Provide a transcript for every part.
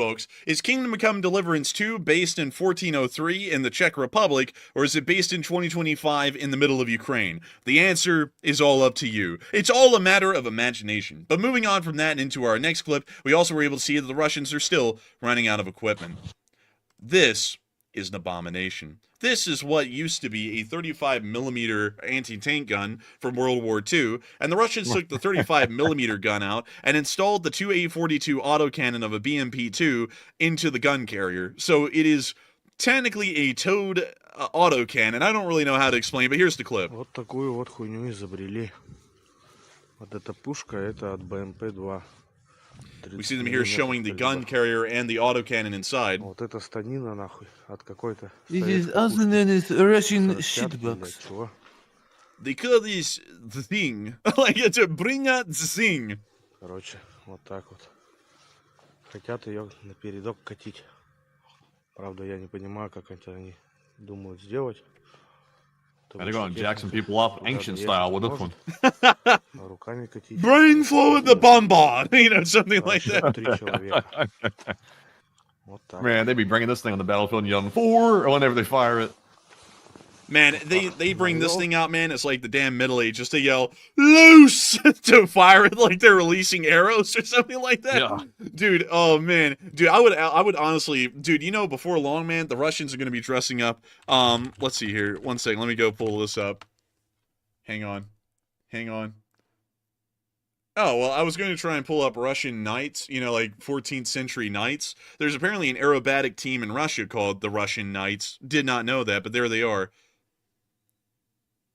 folks. Is Kingdom Come Deliverance 2 based in 1403 in the Czech Republic, or is it based in 2025 in the middle of Ukraine? The answer is all up to you. It's all a matter of imagination. But moving on from that and into our next clip, we also were able to see that the Russians are still running out of equipment. This is an abomination. This is what used to be a 35mm anti-tank gun from World War II, and the Russians took the 35mm gun out and installed the 2A42 autocannon of a BMP-2 into the gun carrier. So it is technically a towed autocannon. I don't really know how to explain, but here's the clip. Вот такую вот хуйню изобрели. Вот эта пушка, это от БМП-2. We see them here showing the gun carrier and the autocannon inside. Вот это станина нахуй от какой-то. This is also known as Russian shitbox. They call this the thing. Like it's a bring out the thing. Короче, вот так вот. Хотят ее на передок катить. Правда, я не понимаю, как это они думают сделать. They're going to jack some people up ancient style with this one. Brain flow at the bombard, you know, something like that. Man, they'd be bringing this thing on the battlefield and yelling "4" or whenever they fire it. Man, they bring this thing out, man. It's like the damn Middle Ages. Just to yell "loose" to fire it like they're releasing arrows or something like that. Yeah. Dude, oh man, dude, I would honestly, dude, you know, before long, man, the Russians are gonna be dressing up. Let's see here. One second, let me go pull this up. Hang on. Oh, well, I was going to try and pull up Russian knights, you know, like 14th century knights. There's apparently an aerobatic team in Russia called the Russian Knights. Did not know that, but there they are.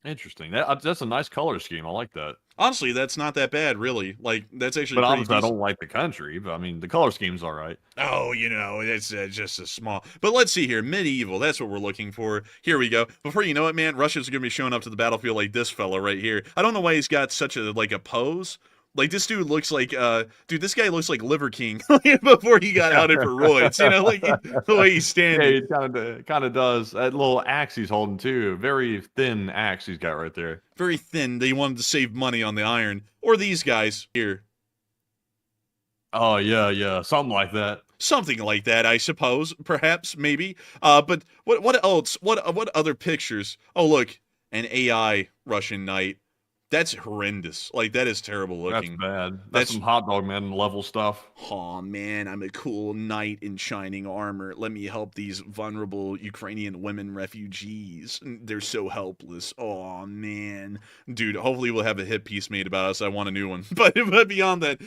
Interesting. That's a nice color scheme. I like that. Honestly, that's not that bad, really. Like, that's actually But pretty obviously, I decent. don't like the country, but I mean, the color scheme's all right. Oh, you know, it's just a small... But let's see here. Medieval, that's what we're looking for. Here we go. Before you know it, man, Russians are going to be showing up to the battlefield like this fella right here. I don't know why he's got such a, like, a pose. Like, this dude looks like, dude, this guy looks like Liver King before he got outed for roids, you know, like, the way he's standing. Yeah, he kind of does. That little axe he's holding, too. Very thin axe he's got right there. Very thin. They wanted to save money on the iron. Or these guys here. Oh, yeah. Something like that. Something like that, I suppose. Perhaps, maybe. But what else? What other pictures? Oh, look. An AI Russian knight. That's horrendous. Like, that is terrible looking. That's bad. That's some hot dog man level stuff. Oh, man, I'm a cool knight in shining armor. Let me help these vulnerable Ukrainian women refugees. They're so helpless. Oh, man. Dude, hopefully we'll have a hit piece made about us. I want a new one. But beyond that,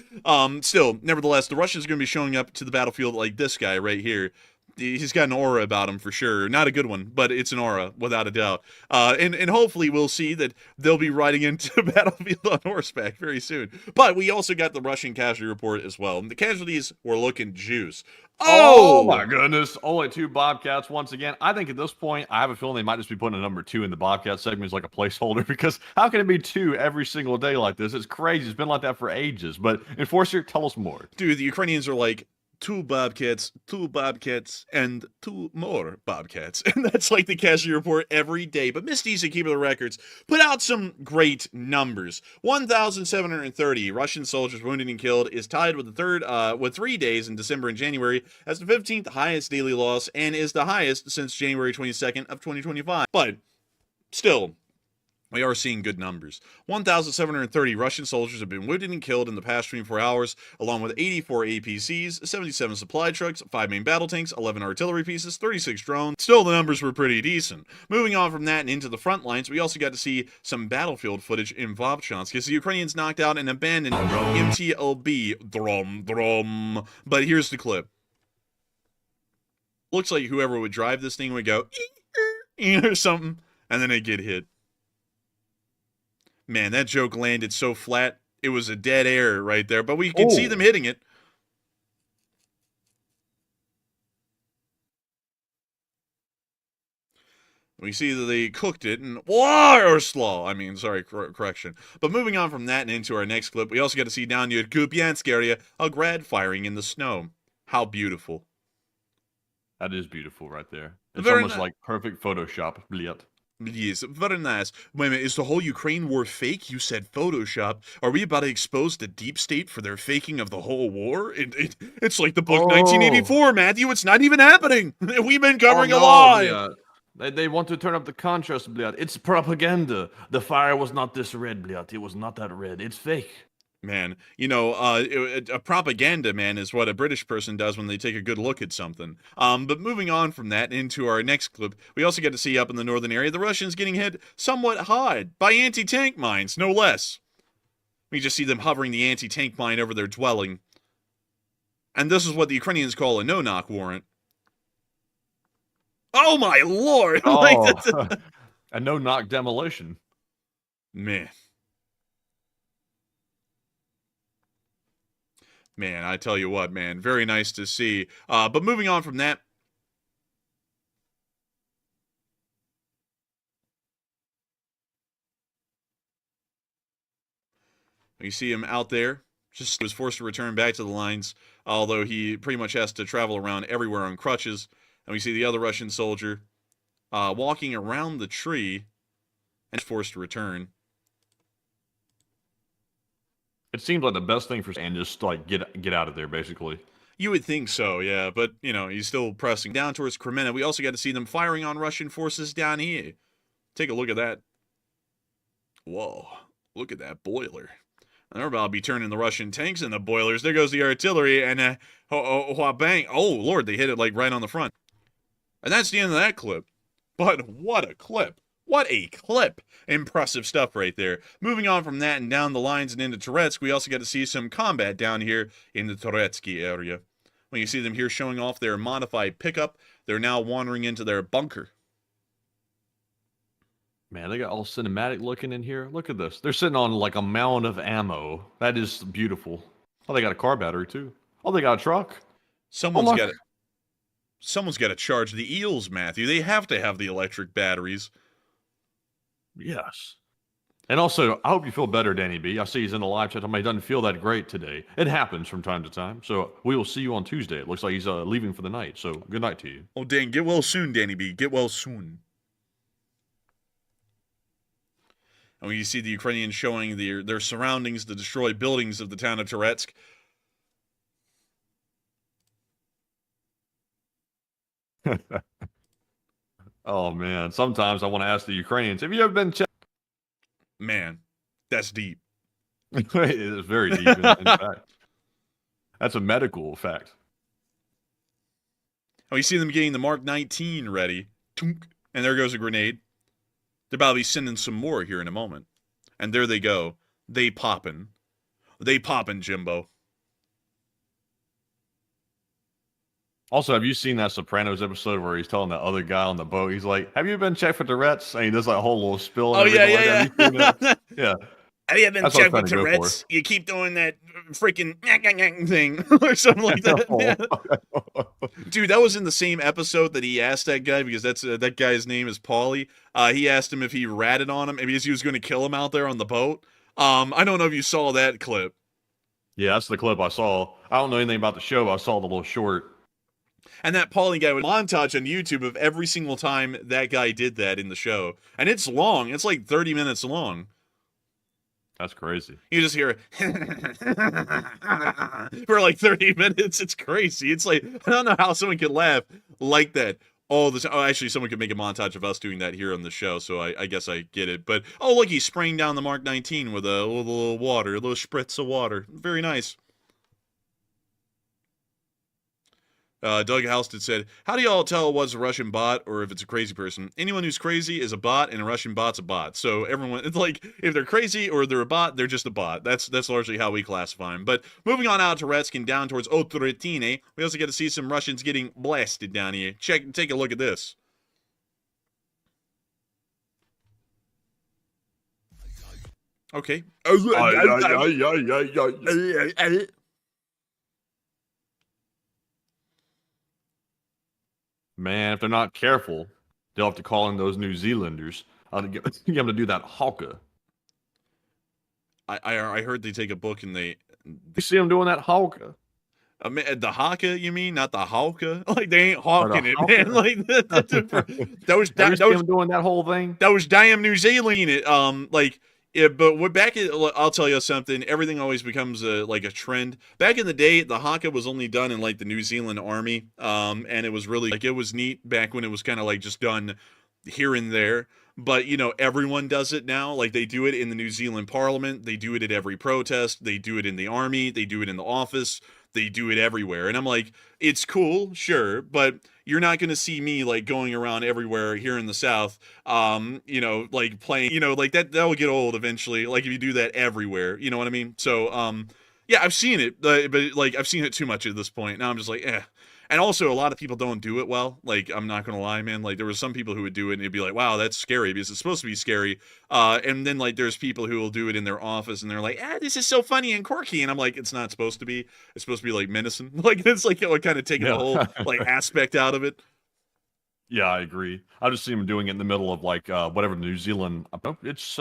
still, nevertheless, the Russians are going to be showing up to the battlefield like this guy right here. He's got an aura about him for sure. Not a good one, but it's an aura, without a doubt. And hopefully we'll see that they'll be riding into the battlefield on horseback very soon. But we also got the Russian casualty report as well. The casualties were looking juice. Oh my goodness. Only 2 Bobcats once again. I think at this point, I have a feeling they might just be putting a number 2 in the Bobcat segment as like a placeholder, because how can it be 2 every single day like this? It's crazy. It's been like that for ages. But Enforcer, tell us more. Dude, the Ukrainians are like, 2 Bobcats, 2 Bobcats, and 2 more Bobcats. And that's like the casualty report every day. But Misty's and Keeper of the Records put out some great numbers. 1,730 Russian soldiers wounded and killed is tied with the third, with 3 days in December and January as the 15th highest daily loss, and is the highest since January 22nd of 2025. But still, we are seeing good numbers. 1,730 Russian soldiers have been wounded and killed in the past 24 hours, along with 84 APCs, 77 supply trucks, 5 main battle tanks, 11 artillery pieces, 36 drones. Still, the numbers were pretty decent. Moving on from that and into the front lines, we also got to see some battlefield footage in Vovchansk, because the Ukrainians knocked out and abandoned MTLB. Drom. But here's the clip. Looks like whoever would drive this thing would go, or something, and then they'd get hit. Man, that joke landed so flat, it was a dead air right there. But we can see them hitting it. We see that they cooked it in Warsaw. I mean, sorry, correction. But moving on from that and into our next clip, we also got to see down near Kupiansk area a grad firing in the snow. How beautiful. That is beautiful right there. It's almost like perfect Photoshop. Bliat. Yes, very nice. Wait a minute, is the whole Ukraine war fake? You said Photoshop. Are we about to expose the deep state for their faking of the whole war? It's like the book 1984, Matthew. It's not even happening. We've been covering a lie. Blyat. They want to turn up the contrast, Blyat. It's propaganda. The fire was not this red, Blyat. It was not that red. It's fake. Man, you know, a propaganda, man, is what a British person does when they take a good look at something. But moving on from that into our next clip, we also get to see up in the northern area the Russians getting hit somewhat hard by anti-tank mines, no less. We just see them hovering the anti-tank mine over their dwelling. And this is what the Ukrainians call a no-knock warrant. Oh my lord! Oh, a no-knock demolition. Man. Man, I tell you what, man, very nice to see. But moving on from that, you see him out there. Just was forced to return back to the lines, although he pretty much has to travel around everywhere on crutches. And we see the other Russian soldier walking around the tree and forced to return. It seems like the best thing for and just like get out of there, basically. You would think so, yeah, but, you know, he's still pressing down towards Kremenna. We also got to see them firing on Russian forces down here. Take a look at that. Whoa, look at that boiler. They're about to be turning the Russian tanks into boilers. There goes the artillery, and bang. Oh, Lord, they hit it, like, right on the front. And that's the end of that clip. But what a clip. What a clip. Impressive stuff right there. Moving on from that and down the lines and into Toretsk, we also get to see some combat down here in the Toretsky area. When you see them here showing off their modified pickup, they're now wandering into their bunker. Man, they got all cinematic looking in here. Look at this. They're sitting on like a mound of ammo. That is beautiful. Oh, they got a car battery too. Oh, they got a truck. Someone's got to charge the eels, Matthew. They have to have the electric batteries. Yes. And also, I hope you feel better, Danny B. I see he's in the live chat. He doesn't feel that great today. It happens from time to time. So we will see you on Tuesday. It looks like he's leaving for the night. So good night to you. Oh, dang. Get well soon, Danny B. Get well soon. And when you see the Ukrainians showing their surroundings, the destroyed buildings of the town of Toretsk, Oh, man. Sometimes I want to ask the Ukrainians, have you ever been checked? man, that's deep. It is very deep, in fact. That's a medical fact. Oh, you see them getting the Mark 19 ready. Tunk, and there goes a grenade. They're about to be sending some more here in a moment. And there they go. They poppin'. They poppin', Jimbo. Also, have you seen that Sopranos episode where he's telling that other guy on the boat, he's like, have you been checked for Tourette's? And he does that whole little spill. And Yeah. Yeah. Have you been That's checked what for I'm trying to go Tourette's? You keep doing that freaking thing or something like that. Yeah. Dude, that was in the same episode that he asked that guy, because that guy's name is Paulie. He asked him if he ratted on him because he was going to kill him out there on the boat. I don't know if you saw that clip. Yeah, that's the clip I saw. I don't know anything about the show, but I saw the little short. And that Paulie guy would montage on YouTube of every single time that guy did that in the show. And it's long. It's like 30 minutes long. That's crazy. You just hear for like 30 minutes. It's crazy. It's like, I don't know how someone could laugh like that all the time. Oh, actually, someone could make a montage of us doing that here on the show, so I guess I get it. But, oh, look, he's spraying down the Mark 19 with a little water, a little spritz of water. Very nice. Doug Halstead said, how do y'all tell what's a Russian bot or if it's a crazy person? Anyone who's crazy is a bot, and a Russian bot's a bot. So everyone, it's like, if they're crazy or they're a bot, they're just a bot. That's largely how we classify them. But moving on out to Retsk and down towards Otretine, we also get to see some Russians getting blasted down here. Take a look at this. Okay. Man, if they're not careful, they'll have to call in those New Zealanders to get them to do that hawker. I heard they take a book and they You see them doing that hawker. The haka, you mean? Not the hawka? Like, they ain't hawking it, hawker. man. Like, those Ever see him doing that whole thing? those damn New Zealand it. Like, yeah, but we're back at, I'll tell you something. Everything always becomes like a trend. Back in the day, the haka was only done in like the New Zealand Army. And it was really like, it was neat back when it was kind of like just done here and there. But, you know, everyone does it now. Like, they do it in the New Zealand Parliament. They do it at every protest. They do it in the army. They do it in the office. They do it everywhere. And I'm like, it's cool, sure, but you're not going to see me like going around everywhere here in the South, you know, like playing, you know, like that'll get old eventually. Like if you do that everywhere, you know what I mean? So, yeah, I've seen it, but like I've seen it too much at this point. Now I'm just like, eh. And also, a lot of people don't do it well. Like, I'm not gonna lie, man. Like, there were some people who would do it, and it'd be like, wow, that's scary, because it's supposed to be scary. And then, like, there's people who will do it in their office, and they're like, this is so funny and quirky. And I'm like, it's not supposed to be. It's supposed to be, like, menacing. Like, it's, like, you know, kind of taking the whole, like, aspect out of it. Yeah, I agree. I just see him doing it in the middle of like whatever New Zealand. It's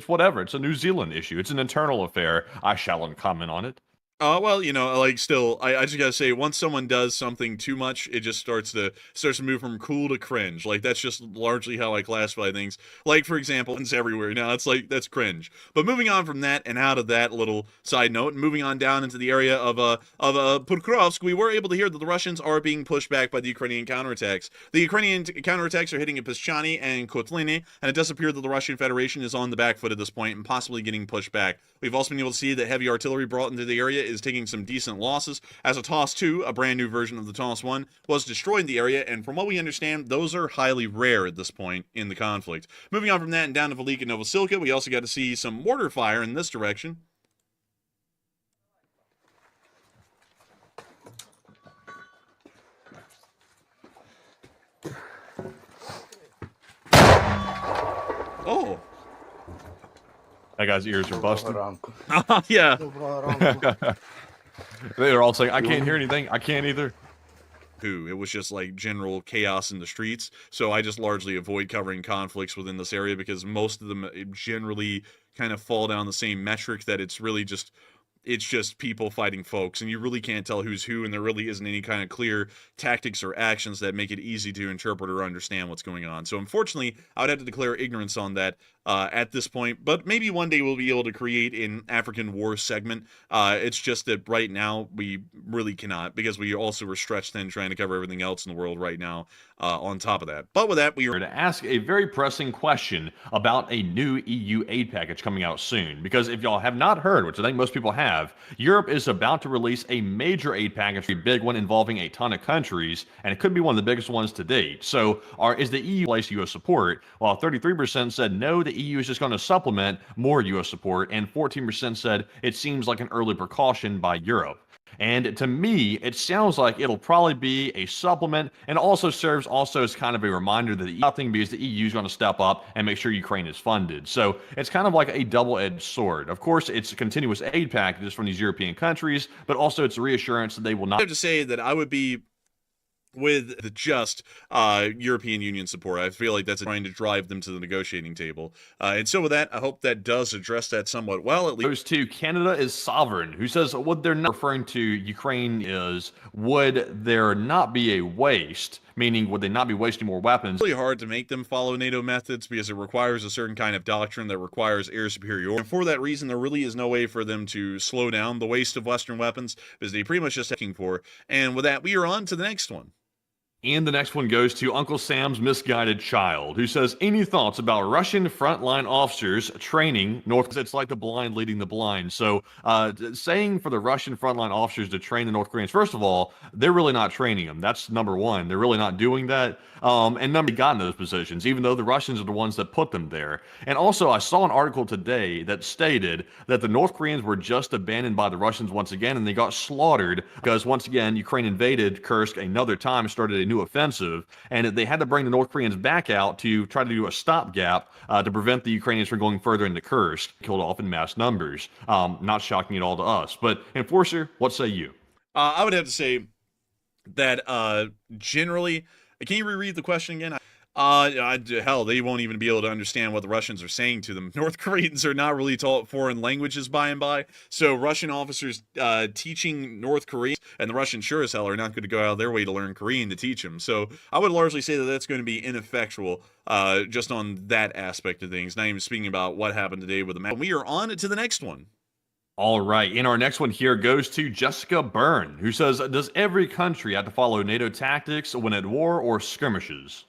whatever. It's a New Zealand issue. It's an internal affair. I shall comment on it. Well, you know, like still, I just gotta say, once someone does something too much, it just starts to move from cool to cringe. Like that's just largely how I classify things. Like for example, it's everywhere now. It's like that's cringe. But moving on from that and out of that little side note, and moving on down into the area of Pkrovsk, we were able to hear that the Russians are being pushed back by the Ukrainian counterattacks. The Ukrainian counterattacks are hitting at Pshchani and Kotlyne, and it does appear that the Russian Federation is on the back foot at this point and possibly getting pushed back. We've also been able to see that heavy artillery brought into the area is taking some decent losses, as a TOS-2, a brand new version of the TOS-1, was destroyed in the area, and from what we understand, those are highly rare at this point in the conflict. Moving on from that and down to Velika Novosilka, we also got to see some mortar fire in this direction. Oh. That guy's ears are busted. Yeah. They're all saying, I can't hear anything. I can't either. It was just like general chaos in the streets. So I just largely avoid covering conflicts within this area because most of them generally kind of fall down the same metric that it's really just people fighting folks, and you really can't tell who's who, and there really isn't any kind of clear tactics or actions that make it easy to interpret or understand what's going on. So unfortunately, I would have to declare ignorance on that at this point, but maybe one day we'll be able to create an African war segment. It's just that right now we really cannot, because we also were stretched thin trying to cover everything else in the world right now on top of that. But with that, we are to ask a very pressing question about a new EU aid package coming out soon, because if y'all have not heard, which I think most people have, Europe is about to release a major aid package, a big one involving a ton of countries, and it could be one of the biggest ones to date. So is the EU place U.S. support? While 33% said no, the EU is just going to supplement more U.S. support, and 14% said it seems like an early precaution by Europe. And to me, it sounds like it'll probably be a supplement, and also serves as kind of a reminder that nothing, because the EU is going to step up and make sure Ukraine is funded. So it's kind of like a double-edged sword. Of course, it's continuous aid packages from these European countries, but also it's a reassurance that they will not. I have to say that I would be with the just European Union support. I feel like that's trying to drive them to the negotiating table. And so with that, I hope that does address that somewhat well. At least goes to Canada is sovereign, who says what they're not referring to Ukraine is, would there not be a waste, meaning would they not be wasting more weapons? It's really hard to make them follow NATO methods because it requires a certain kind of doctrine that requires air superiority. And for that reason, there really is no way for them to slow down the waste of Western weapons, because they pretty much just looking for. And with that, we are on to the next one. And the next one goes to Uncle Sam's misguided child, who says, any thoughts about Russian frontline officers training North? It's like the blind leading the blind. So saying for the Russian frontline officers to train the North Koreans, first of all, they're really not training them. That's number one. They're really not doing that. And number got in those positions, even though the Russians are the ones that put them there. And also, I saw an article today that stated that the North Koreans were just abandoned by the Russians once again, and they got slaughtered because once again, Ukraine invaded Kursk another time, started a new offensive, and they had to bring the North Koreans back out to try to do a stopgap to prevent the Ukrainians from going further into Kursk, killed off in mass numbers. Not shocking at all to us. But Enforcer, what say you? I would have to say that generally, can you reread the question again? Hell, they won't even be able to understand what the Russians are saying to them. North Koreans are not really taught foreign languages by and by, so Russian officers teaching North Koreans, and the Russians sure as hell are not going to go out of their way to learn Korean to teach them. So I would largely say that that's going to be ineffectual, just on that aspect of things. Not even speaking about what happened today with the map. We are on to the next one. All right, and our next one here goes to Jessica Byrne, who says, does every country have to follow NATO tactics when at war or skirmishes?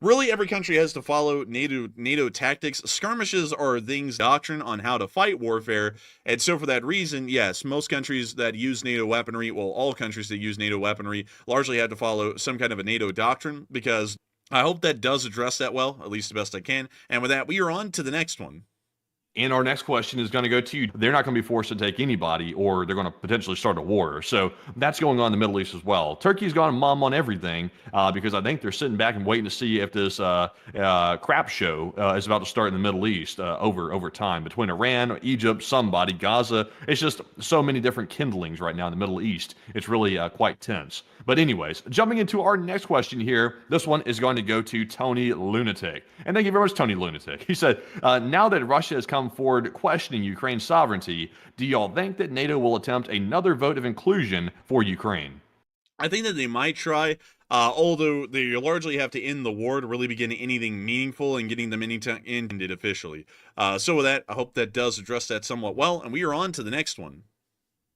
Really, every country has to follow NATO tactics. Skirmishes are things, doctrine on how to fight warfare. And so for that reason, yes, most countries that use NATO weaponry, well, all countries that use NATO weaponry largely have to follow some kind of a NATO doctrine, because I hope that does address that well, at least the best I can. And with that, we are on to the next one. And our next question is going to go to you. They're not going to be forced to take anybody, or they're going to potentially start a war. So that's going on in the Middle East as well. Turkey's gone mom on everything because I think they're sitting back and waiting to see if this crap show is about to start in the Middle East over time between Iran, Egypt, somebody, Gaza. It's just so many different kindlings right now in the Middle East. It's really quite tense. But anyways, jumping into our next question here, this one is going to go to Tony Lunatic. And thank you very much, Tony Lunatic. He said, now that Russia has come forward questioning Ukraine's sovereignty, do y'all think that NATO will attempt another vote of inclusion for Ukraine? I think that they might try, although they largely have to end the war to really begin anything meaningful and getting them ended officially. So with that, I hope that does address that somewhat well, and we are on to the next one.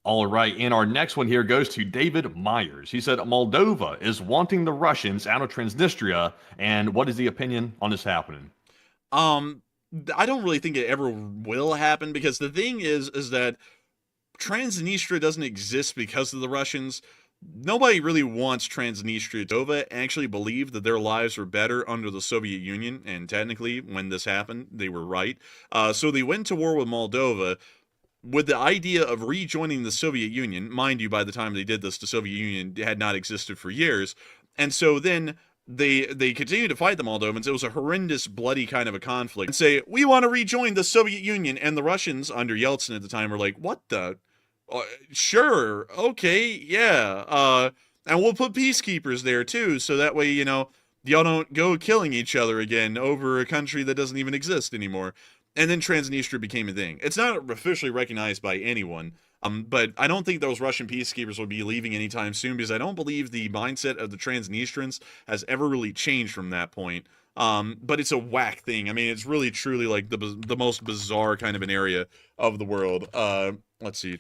All right, and our next one here goes to David Myers. He said, Moldova is wanting the Russians out of Transnistria, and what is the opinion on this happening? I don't really think it ever will happen, because the thing is that Transnistria doesn't exist because of the Russians. Nobody really wants Transnistria. Moldova actually believed that their lives were better under the Soviet Union, and technically, when this happened, they were right. So they went to war with Moldova with the idea of rejoining the Soviet Union. Mind you, by the time they did this, the Soviet Union had not existed for years. And so then they continued to fight the Moldovans. It was a horrendous, bloody kind of a conflict. And say, we want to rejoin the Soviet Union. And the Russians, under Yeltsin at the time, were like, what the? Sure, okay, yeah. And we'll put peacekeepers there, too, so that way, y'all don't go killing each other again over a country that doesn't even exist anymore. And then Transnistria became a thing. It's not officially recognized by anyone, but I don't think those Russian peacekeepers will be leaving anytime soon, because I don't believe the mindset of the Transnistrians has ever really changed from that point. But it's a whack thing. I mean, it's really truly like the most bizarre kind of an area of the world. Let's see.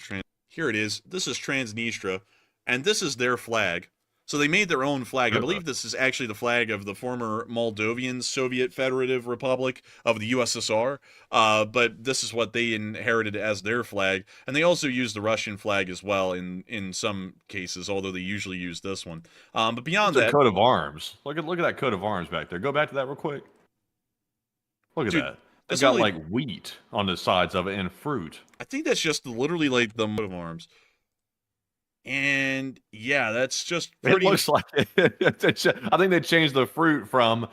Here it is. This is Transnistria, and this is their flag. So they made their own flag. I believe this is actually the flag of the former Moldovan Soviet Federative Republic of the USSR. But this is what they inherited as their flag. And they also use the Russian flag as well in some cases, although they usually use this one. But beyond that, coat of arms. Look at that coat of arms back there. Go back to that real quick. Look at that. It's got like wheat on the sides of it and fruit. I think that's just literally like the coat of arms. And yeah, that's just pretty. It looks like I think they changed the fruit from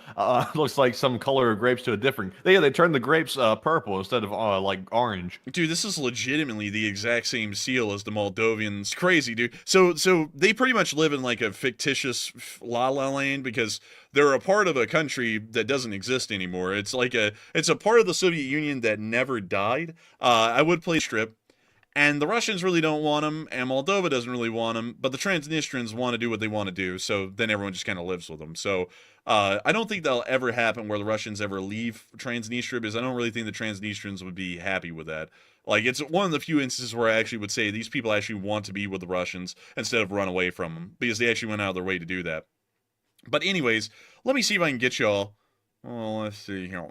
looks like some color of grapes to a different. They turned the grapes purple instead of like orange. Dude, this is legitimately the exact same seal as the Moldovians. Crazy, dude. So they pretty much live in like a fictitious la la land, because they're a part of a country that doesn't exist anymore. It's like it's a part of the Soviet Union that never died. I would play strip. And the Russians really don't want them, and Moldova doesn't really want them, but the Transnistrians want to do what they want to do, so then everyone just kind of lives with them. So I don't think that'll ever happen where the Russians ever leave Transnistria, because I don't really think the Transnistrians would be happy with that. Like, it's one of the few instances where I actually would say these people actually want to be with the Russians instead of run away from them, because they actually went out of their way to do that. But anyways, let me see if I can get y'all. Oh, let's see here.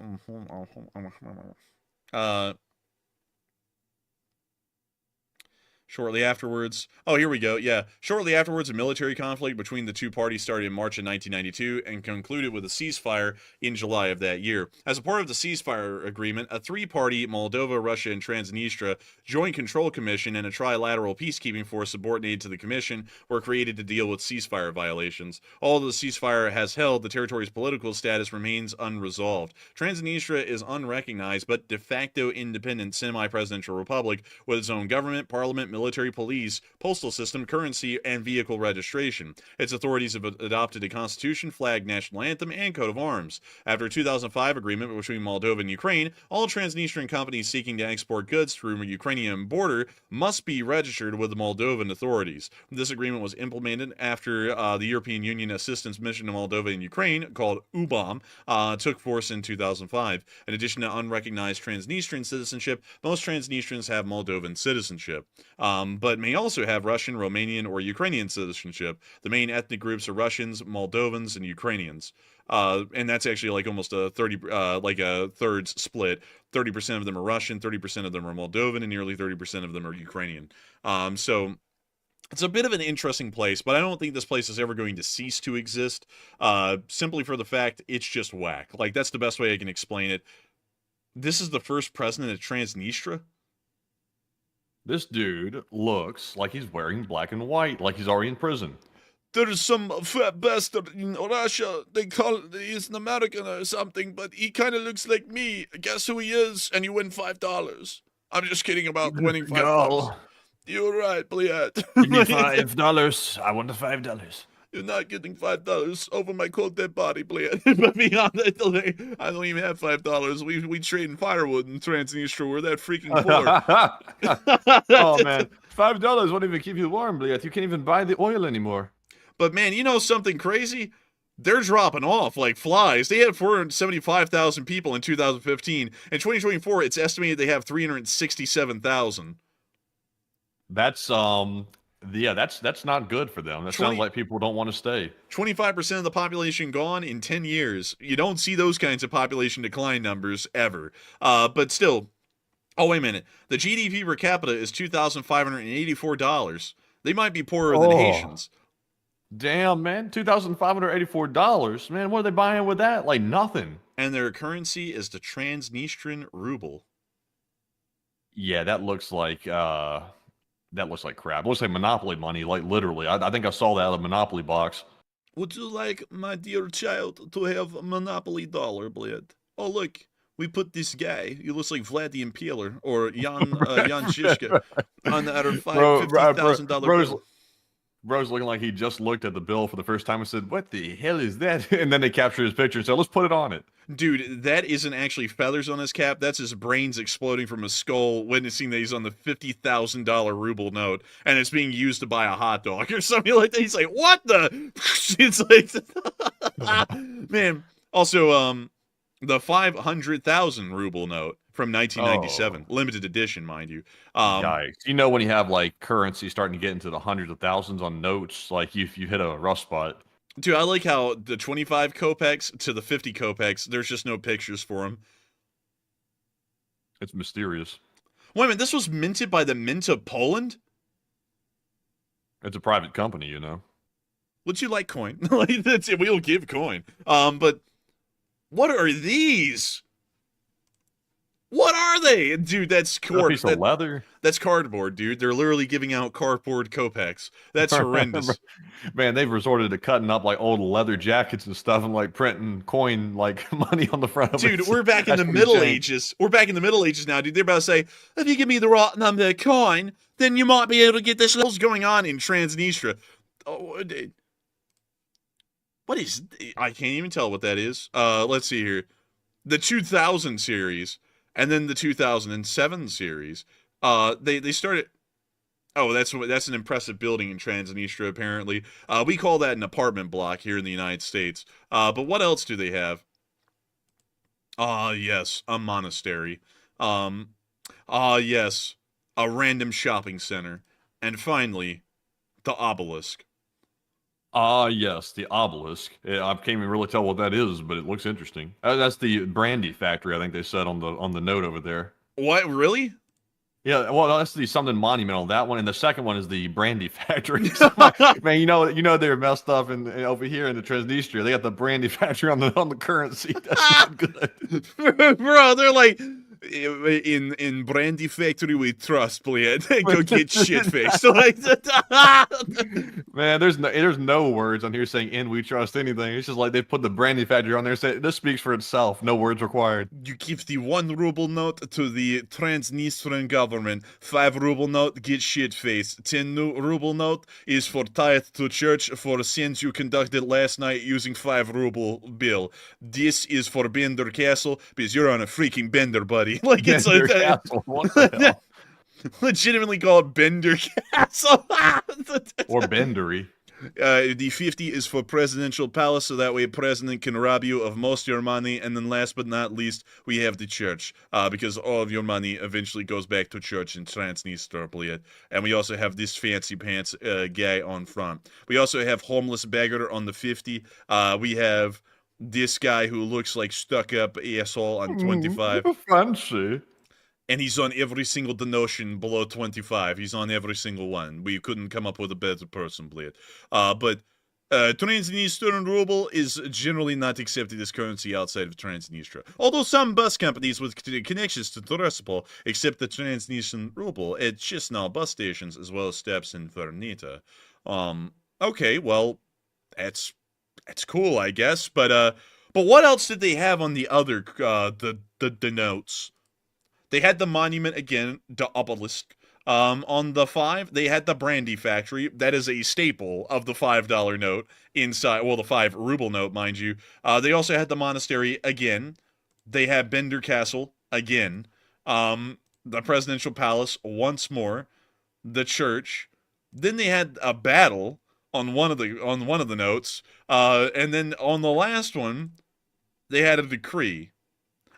Shortly afterwards, oh, here we go, yeah. Shortly afterwards, a military conflict between the two parties started in March of 1992 and concluded with a ceasefire in July of that year. As a part of the ceasefire agreement, a three-party Moldova, Russia, and Transnistria Joint Control Commission and a trilateral peacekeeping force subordinated to the commission were created to deal with ceasefire violations. Although the ceasefire has held, the territory's political status remains unresolved. Transnistria is unrecognized but de facto independent semi-presidential republic with its own government, parliament, military, military, police, postal system, currency, and vehicle registration. Its authorities have adopted a constitution, flag, national anthem, and coat of arms. After a 2005 agreement between Moldova and Ukraine, all Transnistrian companies seeking to export goods through the Ukrainian border must be registered with the Moldovan authorities. This agreement was implemented after the European Union Assistance Mission to Moldova and Ukraine, called UBAM, took force in 2005. In addition to unrecognized Transnistrian citizenship, most Transnistrians have Moldovan citizenship, but may also have Russian, Romanian, or Ukrainian citizenship. The main ethnic groups are Russians, Moldovans, and Ukrainians. And that's actually like almost a thirds split. 30% of them are Russian, 30% of them are Moldovan, and nearly 30% of them are Ukrainian. So it's a bit of an interesting place, but I don't think this place is ever going to cease to exist, simply for the fact it's just whack. Like, that's the best way I can explain it. This is the first president of Transnistria? This dude looks like he's wearing black and white, like he's already in prison. There's some fat bastard in Russia. They call he's an American or something, but he kind of looks like me. Guess who he is? And you win $5. I'm just kidding about winning $5. You're right, Bliat. Give me $5. I want the $5. You're not getting $5 over my cold dead body, Bliat. But beyond that, I don't even have $5. We trade in firewood in Transnistria. We're that freaking poor. Oh man, $5 won't even keep you warm, Bliat. You can't even buy the oil anymore. But man, you know something crazy? They're dropping off like flies. They had 475,000 people in 2015. In 2024, it's estimated they have 367,000. That's yeah, that's not good for them. That sounds like people don't want to stay. 25% of the population gone in 10 years. You don't see those kinds of population decline numbers ever. But still, oh wait a minute. The GDP per capita is $2,584. They might be poorer than Haitians. Damn, man, $2,584. Man, what are they buying with that? Like nothing. And their currency is the Transnistrian ruble. Yeah, that looks like crap. It looks like Monopoly money, like literally. I think I saw that out of the Monopoly box. Would you like, my dear child, to have a Monopoly dollar, Bled? Oh, look, we put this guy. He looks like Vlad the Impaler or Jan Shishka on our $50,000 bill. Bro's looking like he just looked at the bill for the first time and said, "What the hell is that?" And then they captured his picture and said, "Let's put it on it." Dude, that isn't actually feathers on his cap. That's his brains exploding from his skull, witnessing that he's on the $50,000 ruble note, and it's being used to buy a hot dog or something like that. He's like, "What the?" It's like, man. Also, the 500,000 ruble note from 1997, limited edition, mind you. Yikes. You know, when you have like currency starting to get into the hundreds of thousands on notes, like you hit a rough spot. Dude, I like how the 25 kopecks to the 50 kopecks, there's just no pictures for them. It's mysterious. Wait a minute, this was minted by the Mint of Poland? It's a private company, you know. Would you like coin? Like, that's it. We'll give coin. But what are these? What are they? Dude, that's a piece of leather. That's cardboard, dude. They're literally giving out cardboard kopecks. That's horrendous. Man, they've resorted to cutting up like old leather jackets and stuff and like printing coin like money on the front of it. Dude, we're back in the Middle Ages. We're back in the Middle Ages now, dude. They're about to say, if you give me the right number of coin, then you might be able to get this. What's going on in Transnistria? Oh, dude. What is... I can't even tell what that is. Let's see here. The 2000 series. And then the 2007 series, they started. Oh, that's an impressive building in Transnistria. Apparently, we call that an apartment block here in the United States. But what else do they have? Yes, a monastery. Yes, a random shopping center, and finally, the obelisk. Yes, the obelisk. I can't even really tell what that is, but it looks interesting. That's the brandy factory, I think they said on the note over there. What, really? Yeah, well, that's the something monument on that one, and the second one is the brandy factory. Man, you know they're messed up and over here in the Transnistria. They got the brandy factory on the currency. That's not good. Bro, they're like, in Brandy Factory we trust, блядь. Go get shit faced. Like, Man, there's no words on here saying "in we trust" anything. It's just like they put the Brandy Factory on there. Say this speaks for itself. No words required. you give the 1 ruble note to the Transnistrian government. 5 ruble note, get shit faced. 10 ruble note is for tithe to church for sins you conducted last night using 5 ruble bill. This is for Bender Castle because you're on a freaking bender, buddy. Like it's Bender like Castle. What the hell? legitimately called Bender Castle. Or Bendery. The 50 is for presidential palace, so that way president can rob you of most of your money. And then last but not least, we have the church, because all of your money eventually goes back to church in Transnistria. And we also have this fancy pants guy on front. We also have homeless beggar on the 50. We have this guy who looks like stuck-up asshole on 25. Fancy. And he's on every single denotion below 25. He's on every single one. We couldn't come up with a better person, Blade. But Transnistrian ruble is generally not accepted as currency outside of Transnistria. Although some bus companies with connections to Tiraspol accept the Transnistrian ruble at Chisinau bus stations as well as stops in Vernita. Okay, well, that's cool, I guess. But what else did they have on the other the notes? They had the monument again, the obelisk. On the 5, they had the Brandy Factory. That is a staple of the $5 note inside, well, the 5 ruble note, mind you. They also had the monastery again. They had Bender Castle again. The presidential palace once more. The church. Then they had a battle on one of the notes. And then on the last one, they had a decree.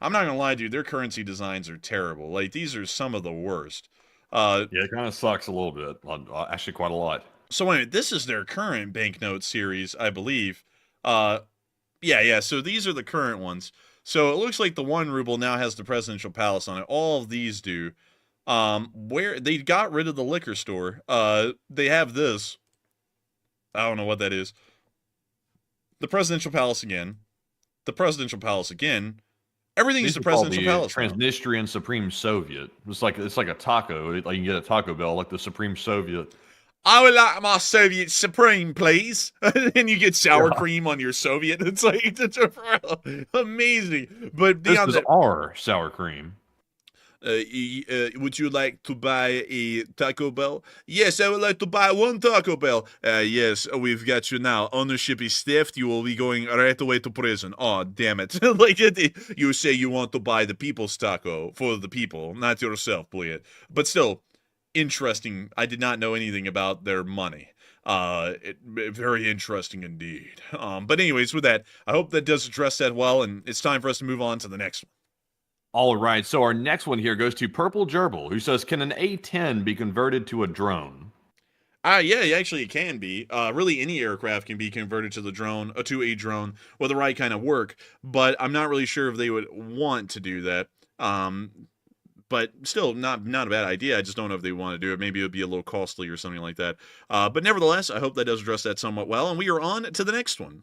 I'm not gonna lie, dude, their currency designs are terrible. Like, these are some of the worst. Yeah, it kind of sucks a little bit. Actually, quite a lot. So wait a minute, this is their current banknote series, I believe. Yeah, so these are the current ones. So it looks like the 1 ruble now has the presidential palace on it. All of these do. Where they got rid of the liquor store. They have this. I don't know what that is. The presidential palace again. The presidential palace again. Everything is the presidential palace. Transnistrian Supreme Soviet. It's like a taco. Like you can get a Taco Bell, like the Supreme Soviet. I would like my Soviet Supreme, please. And you get sour cream on your Soviet. It's like it's amazing. But this is our sour cream. Would you like to buy a Taco Bell? Yes, I would like to buy 1 Taco Bell. Yes, we've got you now. Ownership is theft. You will be going right away to prison. Oh, damn it. Like, you say you want to buy the people's taco for the people, not yourself, please. But still, interesting. I did not know anything about their money. Very interesting indeed. But anyways, with that, I hope that does address that well, and it's time for us to move on to the next one. All right, so our next one here goes to Purple Gerbil, who says, can an A-10 be converted to a drone? Yeah, actually it can be. Really any aircraft can be converted to a drone with the right kind of work, but I'm not really sure if they would want to do that. But still, not a bad idea. I just don't know if they want to do it. Maybe it would be a little costly or something like that. But nevertheless, I hope that does address that somewhat well, and we are on to the next one.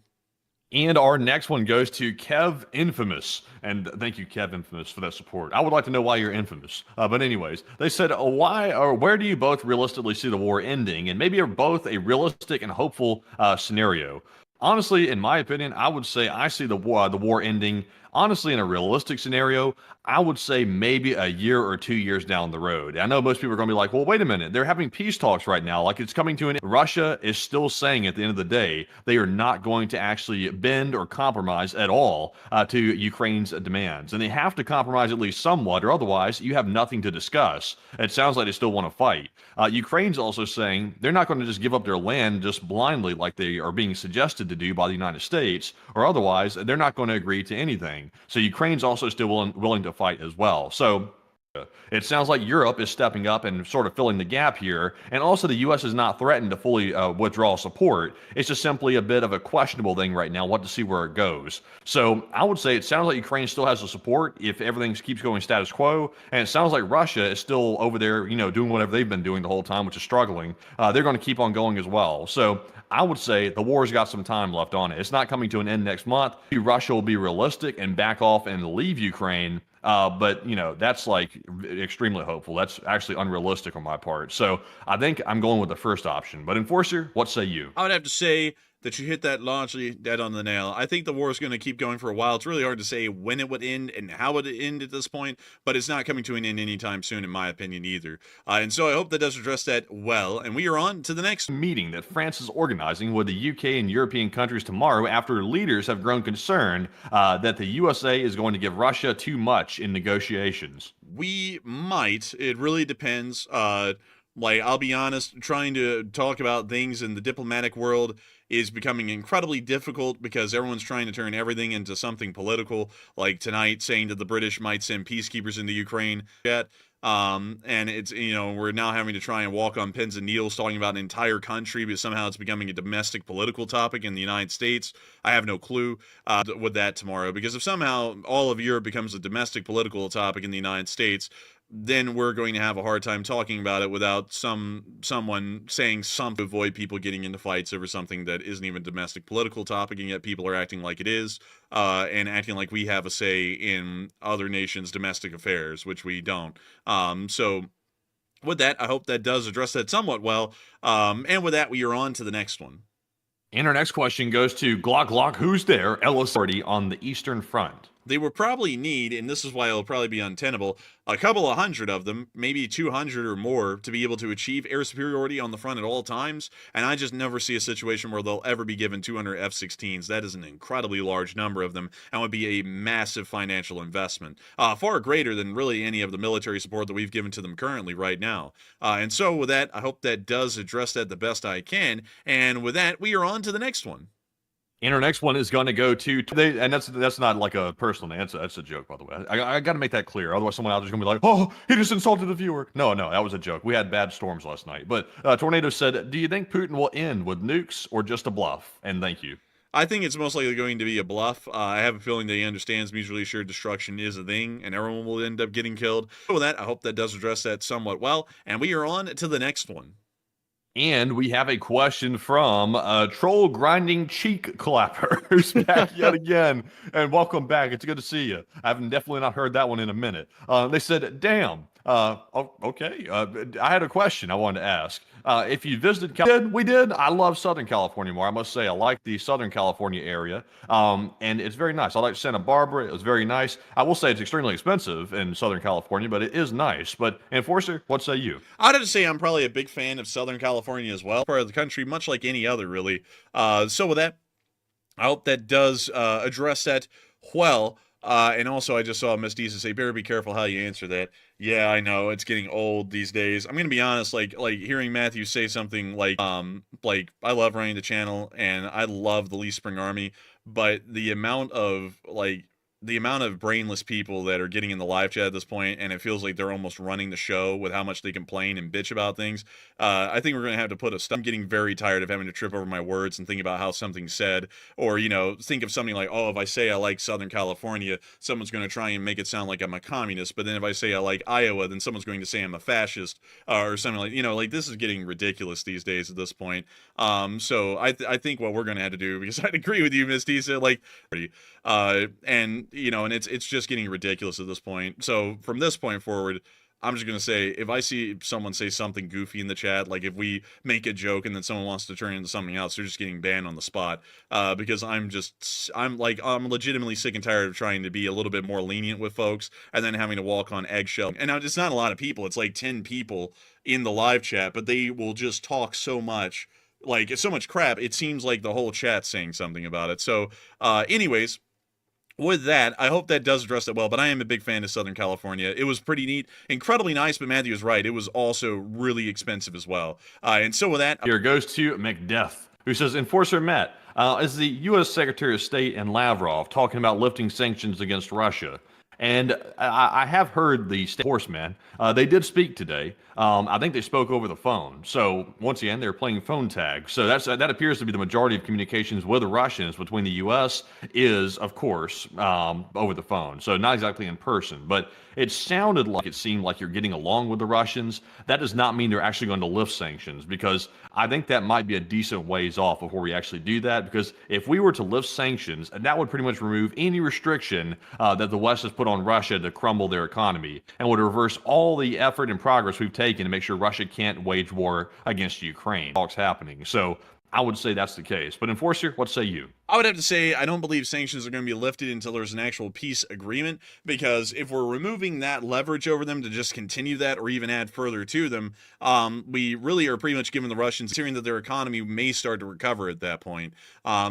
And our next one goes to Kev Infamous. And thank you, Kev Infamous, for that support. I would like to know why you're infamous. But anyways, they said, where do you both realistically see the war ending? And maybe are both a realistic and hopeful scenario. Honestly, in my opinion, I would say I see the war ending, honestly, in a realistic scenario. I would say maybe a year or 2 years down the road. I know most people are going to be like, well, wait a minute. They're having peace talks right now. Like it's coming to an end. Russia is still saying at the end of the day, they are not going to actually bend or compromise at all to Ukraine's demands. And they have to compromise at least somewhat, or otherwise you have nothing to discuss. It sounds like they still want to fight. Ukraine's also saying they're not going to just give up their land just blindly like they are being suggested to do by the United States, or otherwise they're not going to agree to anything. So Ukraine's also still willing to fight as well. So it sounds like Europe is stepping up and sort of filling the gap here. And also the U.S. is not threatened to fully withdraw support. It's just simply a bit of a questionable thing right now, what to see where it goes. So I would say it sounds like Ukraine still has the support if everything keeps going status quo. And it sounds like Russia is still over there, doing whatever they've been doing the whole time, which is struggling. They're going to keep on going as well. So I would say the war's got some time left on it. It's not coming to an end next month. Russia will be realistic and back off and leave Ukraine. But, you know, that's like extremely hopeful. That's actually unrealistic on my part. So I think I'm going with the first option. But Enforcer, what say you? I would have to say that you hit that largely dead on the nail. I think the war is going to keep going for a while. It's really hard to say when it would end and how it would end at this point, but it's not coming to an end anytime soon, in my opinion, either. And so I hope that does address that well. And we are on to the next meeting that France is organizing with the UK and European countries tomorrow after leaders have grown concerned that the USA is going to give Russia too much in negotiations. We might. It really depends. Like, I'll be honest, trying to talk about things in the diplomatic world is becoming incredibly difficult because everyone's trying to turn everything into something political, like tonight saying that the British might send peacekeepers into Ukraine. And it's, you know, we're now having to try and walk on pins and needles talking about an entire country, but somehow it's becoming a domestic political topic in the United States. I have no clue with that tomorrow, because if somehow all of Europe becomes a domestic political topic in the United States, then we're going to have a hard time talking about it without someone saying something to avoid people getting into fights over something that isn't even a domestic political topic, and yet people are acting like it is, and acting like we have a say in other nations' domestic affairs, which we don't. So with that, I hope that does address that somewhat well. And with that, we are on to the next one. And our next question goes to Glock Glock, who's there? Ellis party on the Eastern Front. They will probably need, and this is why it'll probably be untenable, a couple of hundred of them, maybe 200 or more, to be able to achieve air superiority on the front at all times. And I just never see a situation where they'll ever be given 200 F-16s. That is an incredibly large number of them and would be a massive financial investment, far greater than really any of the military support that we've given to them currently right now. And so with that, I hope that does address that the best I can. And with that, we are on to the next one. And our next one is going to go to, and that's not like a personal answer. That's a joke, by the way. I got to make that clear. Otherwise, someone out there's going to be like, oh, he just insulted the viewer. No, that was a joke. We had bad storms last night. But Tornado said, do you think Putin will end with nukes or just a bluff? And thank you. I think it's most likely going to be a bluff. I have a feeling that he understands mutually assured destruction is a thing, and everyone will end up getting killed. So with that, I hope that does address that somewhat well. And we are on to the next one. And we have a question from Troll Grinding Cheek Clapper, who's back yet again. And welcome back. It's good to see you. I've definitely not heard that one in a minute. They said, damn. Okay. I had a question I wanted to ask. If you visited, we did. I love Southern California more. I must say, I like the Southern California area. And it's very nice. I like Santa Barbara. It was very nice. I will say it's extremely expensive in Southern California, but it is nice. But Enforcer, what say you? I'd have to say I'm probably a big fan of Southern California as well. Part of the country, much like any other, really. So with that, I hope that does address that well. And also, I just saw Miss Deesa say, better be careful how you answer that. Yeah, I know, it's getting old these days. I'm going to be honest, like hearing Matthew say something like, I love running the channel, and I love the Lee Spring Army, but the amount of brainless people that are getting in the live chat at this point, and it feels like they're almost running the show with how much they complain and bitch about things. I think we're going to have to put a stop. I'm getting very tired of having to trip over my words and think about how something's said, or, you know, think of something like, oh, if I say I like Southern California, someone's going to try and make it sound like I'm a communist, but then if I say I like Iowa, then someone's going to say I'm a fascist, or something like, you know, like, this is getting ridiculous these days at this point. So I think what we're going to have to do, because I'd agree with you, Miss Deesa, like, and you know, and it's just getting ridiculous at this point. So from this point forward, I'm just going to say, if I see someone say something goofy in the chat, like if we make a joke and then someone wants to turn it into something else, they're just getting banned on the spot. Because I'm legitimately sick and tired of trying to be a little bit more lenient with folks and then having to walk on eggshells. And now it's not a lot of people. It's like 10 people in the live chat, but they will just talk so much, like, it's so much crap. It seems like the whole chat's saying something about it. So anyways, with that, I hope that does address it well, but I am a big fan of Southern California. It was pretty neat, incredibly nice, but Matthew is right. It was also really expensive as well. And so with that... Here goes to McDeath, who says, Enforcer Matt, is the U.S. Secretary of State and Lavrov talking about lifting sanctions against Russia? And I have heard the state horseman. They did speak today. I think they spoke over the phone. So once again, they're playing phone tag. So that appears to be the majority of communications with the Russians between the U.S. is, of course, over the phone. So not exactly in person, but it sounded like it seemed like you're getting along with the Russians. That does not mean they're actually going to lift sanctions, because I think that might be a decent ways off before we actually do that. Because if we were to lift sanctions, that would pretty much remove any restriction that the West has put on Russia to crumble their economy, and would reverse all the effort and progress we've taken to make sure Russia can't wage war against Ukraine. Talks happening. So I would say that's the case. But Enforcer, what say you? I would have to say I don't believe sanctions are going to be lifted until there's an actual peace agreement, because if we're removing that leverage over them to just continue that or even add further to them, we really are pretty much giving the Russians hearing that their economy may start to recover at that point.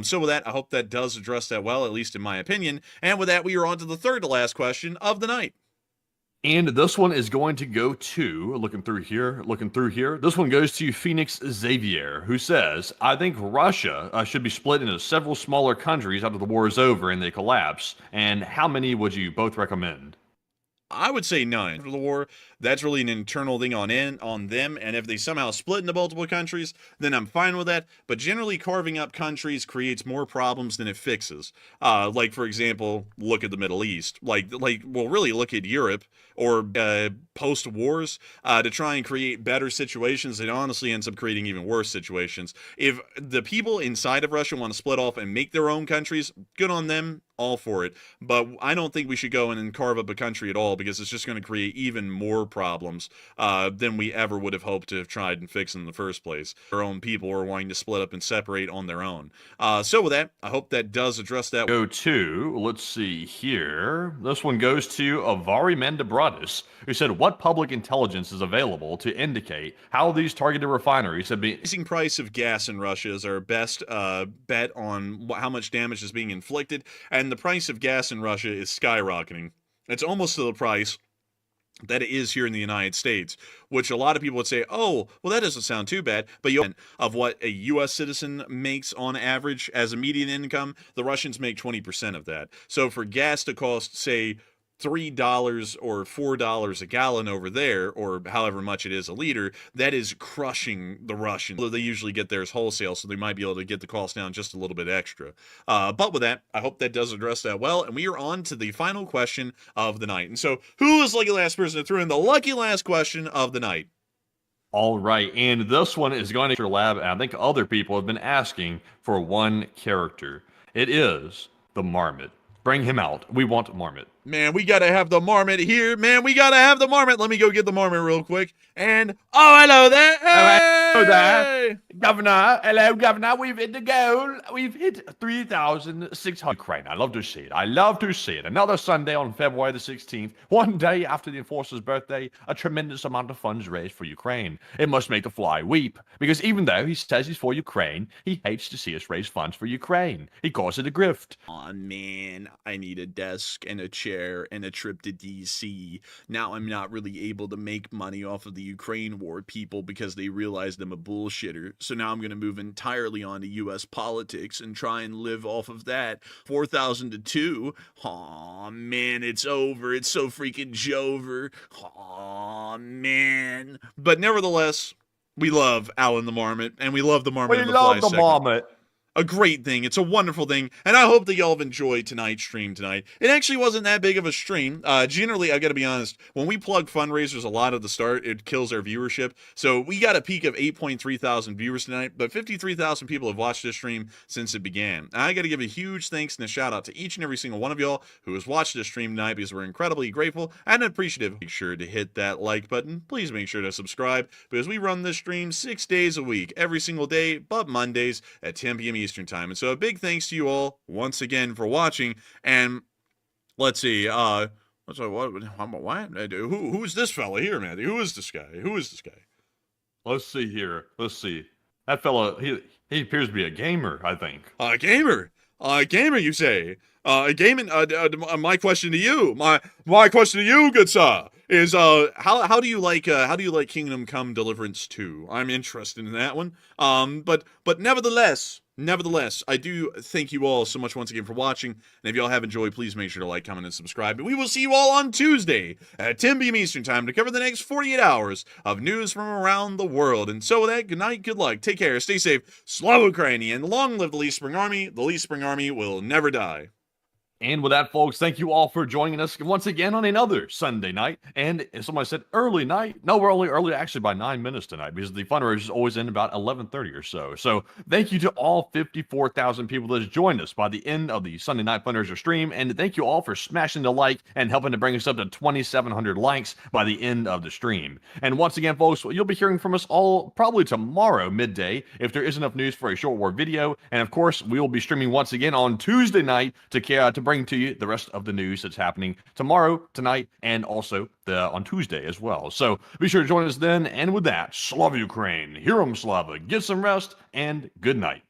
So with that, I hope that does address that well, at least in my opinion. And with that, we are on to the third to last question of the night. And this one is going to go to, looking through here, this one goes to Phoenix Xavier, who says, I think Russia should be split into several smaller countries after the war is over and they collapse. And how many would you both recommend? I would say none. After the war, that's really an internal thing on them, and if they somehow split into multiple countries, then I'm fine with that. But generally, carving up countries creates more problems than it fixes. Like, for example, look at the Middle East. Well, really look at Europe or post-wars to try and create better situations. It honestly ends up creating even worse situations. If the people inside of Russia want to split off and make their own countries, good on them. All for it, but I don't think we should go in and carve up a country at all, because it's just going to create even more problems than we ever would have hoped to have tried and fixed in the first place. Our own people are wanting to split up and separate on their own. So with that, I hope that does address that. Go to, let's see here. This one goes to Avari Mendabradis, who said, what public intelligence is available to indicate how these targeted refineries have been... Rising price of gas in Russia is our best bet on how much damage is being inflicted, and the price of gas in Russia is skyrocketing. It's almost to the price that it is here in the United States, which a lot of people would say, oh, well, that doesn't sound too bad. But of what a U.S. citizen makes on average as a median income, the Russians make 20% of that. So for gas to cost, say, $3 or $4 a gallon over there, or however much it is a liter, that is crushing the Russians. They usually get theirs wholesale, so they might be able to get the cost down just a little bit extra. But with that, I hope that does address that well, and we are on to the final question of the night. And so, who is the lucky last person to throw in the lucky last question of the night? All right, and this one is going to lab, and I think other people have been asking for one character. It is the Marmot. Bring him out. We want Marmot. Man, we gotta have the Marmot here. Man, we gotta have the Marmot. Let me go get the Marmot real quick. And, oh, hello there. Hey! Hello there. Governor. Hello, Governor. We've hit the goal. We've hit 3,600. Ukraine. I love to see it. I love to see it. Another Sunday on February the 16th, one day after the enforcer's birthday, a tremendous amount of funds raised for Ukraine. It must make the fly weep, because even though he says he's for Ukraine, he hates to see us raise funds for Ukraine. He calls it a grift. Aw, man, I need a desk and a chair and a trip to DC. Now I'm not really able to make money off of the Ukraine war people because they realized I'm a bullshitter. So now I'm going to move entirely onto U.S. politics and try and live off of that. 4,000 to 2. Aw, man, it's over. It's so freaking jover. Aw, man. But nevertheless, we love Alan the Marmot, and we love the Marmot. We love the Marmot. A great thing. It's a wonderful thing. And I hope that y'all have enjoyed tonight's stream tonight. It actually wasn't that big of a stream. Generally, I got to be honest, when we plug fundraisers a lot at the start, it kills our viewership. So we got a peak of 8.3 thousand viewers tonight, but 53,000 people have watched this stream since it began. And I got to give a huge thanks and a shout out to each and every single one of y'all who has watched this stream tonight, because we're incredibly grateful and appreciative. Make sure to hit that like button. Please make sure to subscribe, because we run this stream 6 days a week, every single day, but Mondays at 10 p.m. Eastern Time. And so a big thanks to you all once again for watching. And let's see, who's this fella here, man? Who is this guy? Who is this guy? Let's see here. Let's see. That fella, he appears to be a gamer, I think. A gamer? A gamer, you say? Gaming. My question to you, my question to you, good sir, is how do you like Kingdom Come Deliverance 2? I'm interested in that one. But nevertheless, Nevertheless, I do thank you all so much once again for watching, and if y'all have enjoyed, please make sure to like, comment, and subscribe, and we will see you all on Tuesday at 10 p.m. Eastern Time to cover the next 48 hours of news from around the world. And so with that, good night, good luck, take care, stay safe, Slava Ukraini, and long live the Leaf Spring Army. The Leaf Spring Army will never die. And with that, folks, thank you all for joining us once again on another Sunday night. And as somebody said, early night. No, we're only early actually by 9 minutes tonight because the fundraisers always end about 11:30 or so. So thank you to all 54,000 people that have joined us by the end of the Sunday night fundraiser stream. And thank you all for smashing the like and helping to bring us up to 2,700 likes by the end of the stream. And once again, folks, you'll be hearing from us all probably tomorrow midday if there is enough news for a short war video. And of course, we will be streaming once again on Tuesday night to bring to you the rest of the news that's happening tomorrow, tonight, and also on Tuesday as well. So be sure to join us then. And with that, Slava Ukraine, Herom Slava, get some rest, and good night.